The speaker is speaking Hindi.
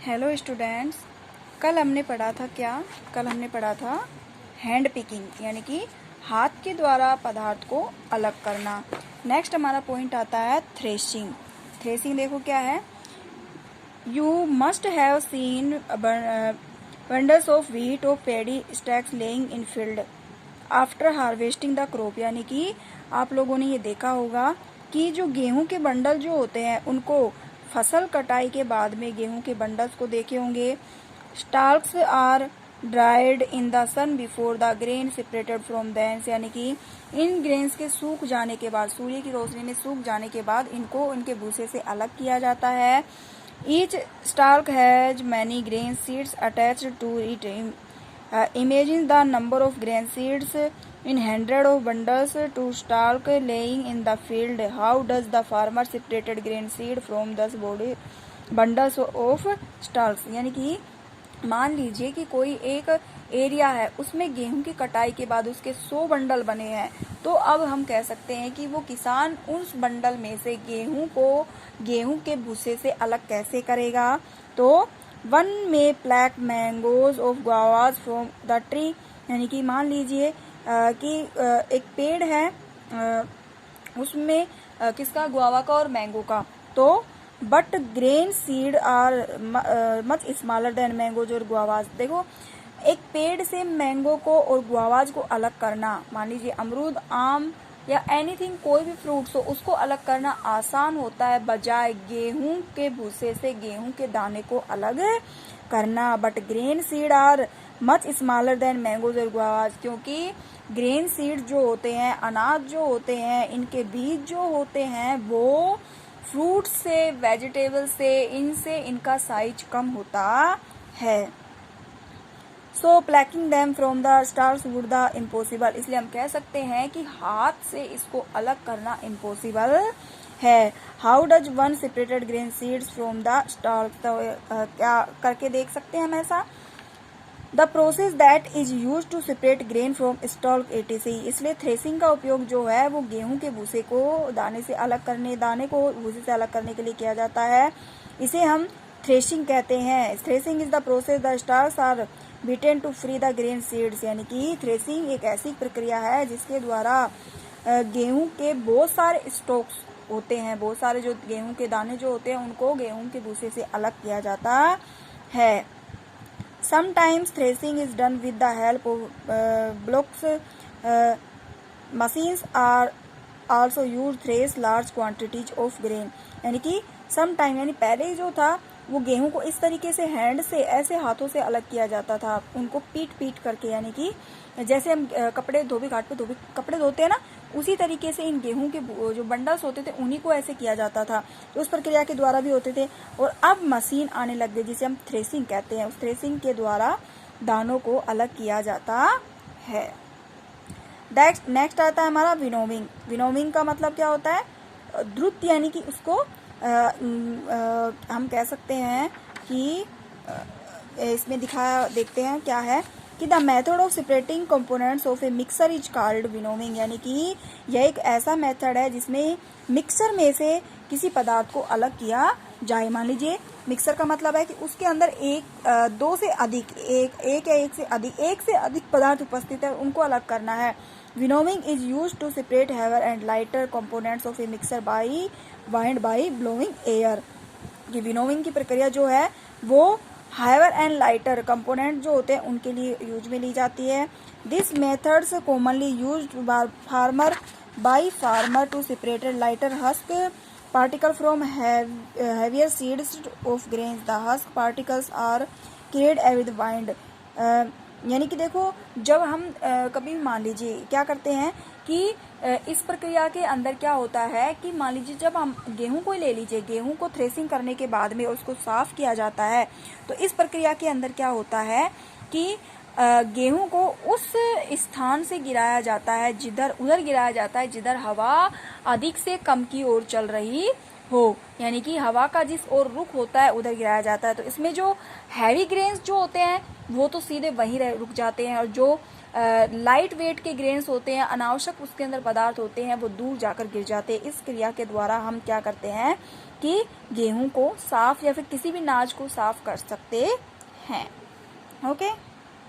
हेलो स्टूडेंट्स, कल हमने पढ़ा था कल हमने पढ़ा था हैंड पिकिंग, यानी कि हाथ के द्वारा पदार्थ को अलग करना। नेक्स्ट हमारा पॉइंट आता है थ्रेशिंग। थ्रेशिंग देखो क्या है। You must have seen bundles of wheat और paddy stacks lying in field after harvesting the crop, यानी कि आप लोगों ने ये देखा होगा कि जो गेहूं के बंडल जो होते हैं उनको फसल कटाई के बाद में गेहूं के बंडल्स को देखे होंगे। Stalks are dried in the sun before the grain separated from them, यानी कि इन ग्रेन्स के सूख जाने के बाद, सूर्य की रोशनी में सूख जाने के बाद इनको इनके भूसे से अलग किया जाता है। Each stalk has many grain seeds attached to it. Imagine the number of grain seeds in hundred of bundles to stalk laying in the field. How does the farmer separated grain seed from the bundles of stalks? यानी कि मान लीजिए कि कोई एक एरिया है, उसमें गेहूं की कटाई के बाद उसके 100 बंडल बने हैं, तो अब हम कह सकते हैं कि वो किसान उस बंडल में से गेहूं के भूसे से अलग कैसे करेगा। तो वन में plaque mangoes of guavas from the tree, यानी कि मान लीजिए कि एक पेड़ है, उसमें किसका, गुआवा का और मैंगो का। तो but grain seed are much smaller than mangoes और गुआवाज। देखो, एक पेड़ से मैंगो को और गुआवाज को अलग करना, मान लीजिए अमरूद, आम या एनीथिंग, कोई भी फ्रूट्स हो, उसको अलग करना आसान होता है बजाय गेहूं के भूसे से गेहूं के दाने को अलग करना। But grain seed are much smaller than mangoes और गुआवाज, क्योंकि ग्रेन सीड जो होते हैं, अनाज जो होते हैं, इनके बीज जो होते हैं वो फ्रूट से, वेजिटेबल से, इनसे इनका साइज कम होता है। So plucking them from the stalks would the impossible, इसलिए हम कह सकते हैं कि हाथ से इसको अलग करना इम्पॉसिबल है। How does one separated grain seeds from the stalks, तो क्या करके देख सकते हैं हम ऐसा। The process that is use to separate grain from stalk etc, इसलिए थ्रेसिंग का उपयोग जो है वो गेहूं के भूसे को दाने को भूसे से अलग करने के लिए किया जाता है। इसे हम थ्रेशिंग कहते हैं। Threshing is the process the stars are beaten to free the grain seeds, यानी कि थ्रेसिंग एक ऐसी प्रक्रिया है जिसके द्वारा गेहूं के बहुत सारे स्टॉक्स होते हैं, बहुत सारे जो गेहूं के दाने जो होते हैं उनको गेहूं के भूसे से अलग किया जाता है। Sometimes threshing is done with the help of blocks. Machines are also used thresh large quantities of grain. यानी कि sometime, यानी पहले जो था वो गेहूं को इस तरीके से हैंड से, ऐसे हाथों से अलग किया जाता था, उनको पीट करके, यानी कि जैसे हम कपड़े धोबी घाट पे कपड़े धोते हैं ना, उसी तरीके से इन गेहूं के जो बंडल्स होते थे उन्हीं को ऐसे किया जाता था। तो उस प्रक्रिया के द्वारा भी होते थे। और अब मशीन आने लग गई जिसे हम थ्रेसिंग कहते हैं। उस थ्रेसिंग के द्वारा दानों को अलग किया जाता है। नेक्स्ट आता है हमारा विनोविंग। विनोविंग का मतलब क्या होता है, द्रुत, यानी कि उसको हम कह सकते हैं कि इसमें देखते हैं क्या है कि the method of separating components of a mixer is called winnowing, यानी कि यह एक ऐसा मेथड है जिसमें मिक्सर में से किसी पदार्थ को अलग किया जाए। मान लीजिए मिक्सर का मतलब है कि उसके अंदर एक से अधिक पदार्थ उपस्थित है, उनको अलग करना है। Winnowing is use to separate heavier and lighter components of a mixture by blowing air. ये विनोविंग की प्रक्रिया जो है वो हाइवर एंड लाइटर कंपोनेंट जो होते हैं उनके लिए यूज में ली जाती है। This methods commonly used by farmer to separate lighter husk particle from heavier seeds of grains. The husk particles are carried with wind. यानी कि देखो, जब हम कभी मान लीजिए क्या करते हैं कि इस प्रक्रिया के अंदर क्या होता है कि मान लीजिए जब हम गेहूं को ले लीजिए, गेहूं को थ्रेसिंग करने के बाद में उसको साफ किया जाता है, तो इस प्रक्रिया के अंदर क्या होता है कि गेहूं को उस स्थान से गिराया जाता है, उधर गिराया जाता है जिधर हवा अधिक से कम की ओर चल रही हो, यानी कि हवा का जिस ओर रुख होता है उधर गिराया जाता है। तो इसमें जो हैवी ग्रेन्स जो होते हैं वो तो सीधे वहीं रुक जाते हैं, और जो लाइट वेट के ग्रेन्स होते हैं, अनावश्यक उसके अंदर पदार्थ होते हैं, वो दूर जाकर गिर जाते हैं। इस क्रिया के द्वारा हम क्या करते हैं कि गेहूं को साफ या फिर किसी भी अनाज को साफ कर सकते हैं। ओके।